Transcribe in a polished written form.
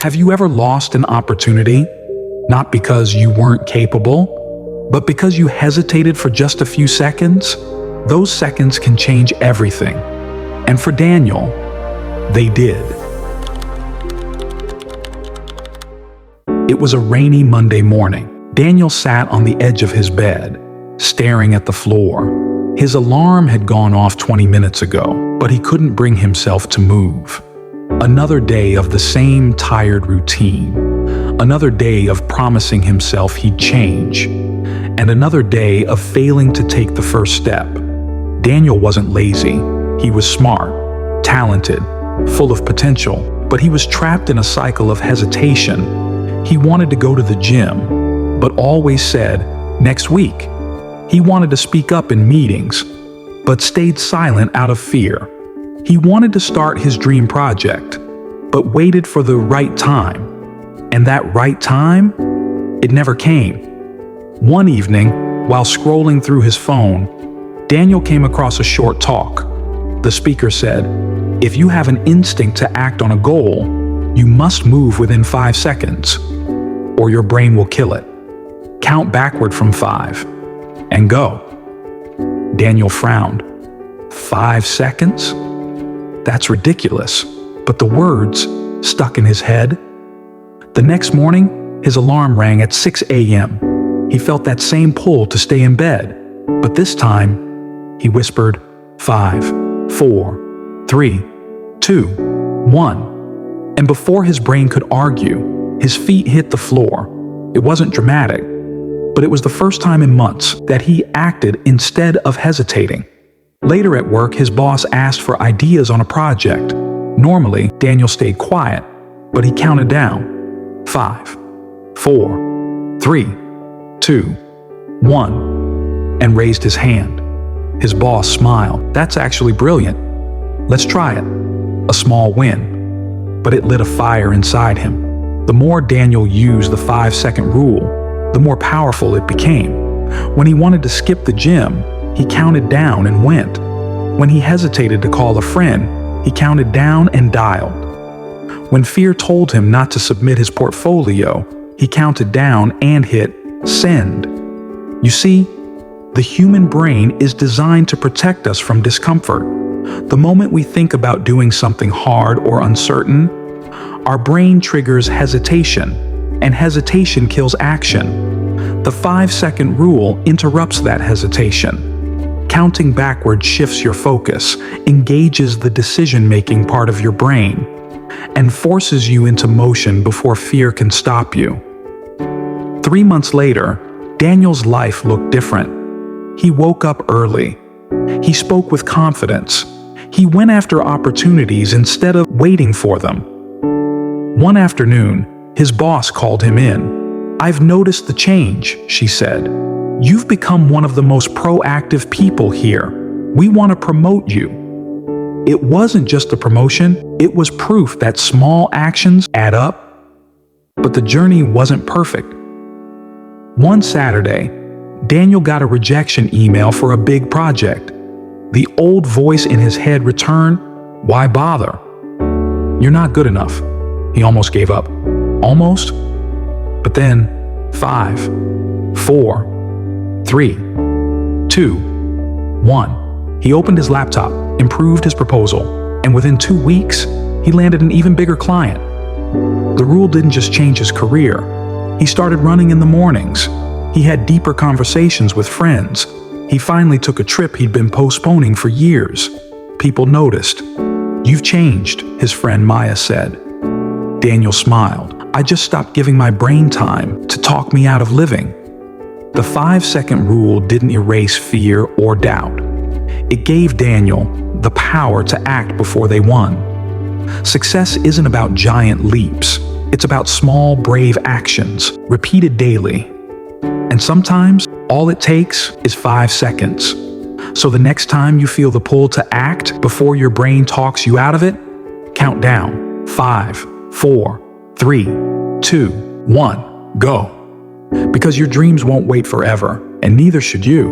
Have you ever lost an opportunity? Not because you weren't capable, but because you hesitated for just a few seconds? Those seconds can change everything. And for Daniel, they did. It was a rainy Monday morning. Daniel sat on the edge of his bed, staring at the floor. His alarm had gone off 20 minutes ago, but he couldn't bring himself to move. Another day of the same tired routine. Another day of promising himself he'd change. And another day of failing to take the first step. Daniel wasn't lazy. He was smart, talented, full of potential, but he was trapped in a cycle of hesitation. He wanted to go to the gym, but always said, "Next week." He wanted to speak up in meetings, but stayed silent out of fear. He wanted to start his dream project, but waited for the right time. And that right time? It never came. One evening, while scrolling through his phone, Daniel came across a short talk. The speaker said, "If you have an instinct to act on a goal, you must move within 5 seconds, or your brain will kill it. Count backward from 5, and go." Daniel frowned. 5 seconds? That's ridiculous, but the words stuck in his head. The next morning, his alarm rang at 6 a.m. He felt that same pull to stay in bed, but this time, he whispered, 5, 4, 3, 2, 1. And before his brain could argue, his feet hit the floor. It wasn't dramatic, but it was the first time in months that he acted instead of hesitating. Later at work, his boss asked for ideas on a project. Normally, Daniel stayed quiet, but he counted down. 5, 4, 3, 2, 1, and raised his hand. His boss smiled. "That's actually brilliant. Let's try it." A small win, but it lit a fire inside him. The more Daniel used the 5-second rule, the more powerful it became. When he wanted to skip the gym, he counted down and went. When he hesitated to call a friend, he counted down and dialed. When fear told him not to submit his portfolio, he counted down and hit send. You see, the human brain is designed to protect us from discomfort. The moment we think about doing something hard or uncertain, our brain triggers hesitation, and hesitation kills action. The 5-second rule interrupts that hesitation. Counting backward shifts your focus, engages the decision-making part of your brain, and forces you into motion before fear can stop you. 3 months later, Daniel's life looked different. He woke up early. He spoke with confidence. He went after opportunities instead of waiting for them. One afternoon, his boss called him in. "I've noticed the change," she said. "You've become one of the most proactive people here. We want to promote you." It wasn't just a promotion, it was proof that small actions add up. But the journey wasn't perfect. One Saturday, Daniel got a rejection email for a big project. The old voice in his head returned, "Why bother? You're not good enough." He almost gave up. Almost. But then, 5, 4, 3, 2, 1. He opened his laptop, improved his proposal, and within 2 weeks, he landed an even bigger client. The rule didn't just change his career. He started running in the mornings. He had deeper conversations with friends. He finally took a trip he'd been postponing for years. People noticed. "You've changed," his friend Maya said. Daniel smiled. "I just stopped giving my brain time to talk me out of living." The 5-second rule didn't erase fear or doubt. It gave Daniel the power to act before they won. Success isn't about giant leaps. It's about small, brave actions, repeated daily. And sometimes, all it takes is 5 seconds. So the next time you feel the pull to act before your brain talks you out of it, count down. 5, 4, 3, 2, 1, go. Because your dreams won't wait forever, and neither should you.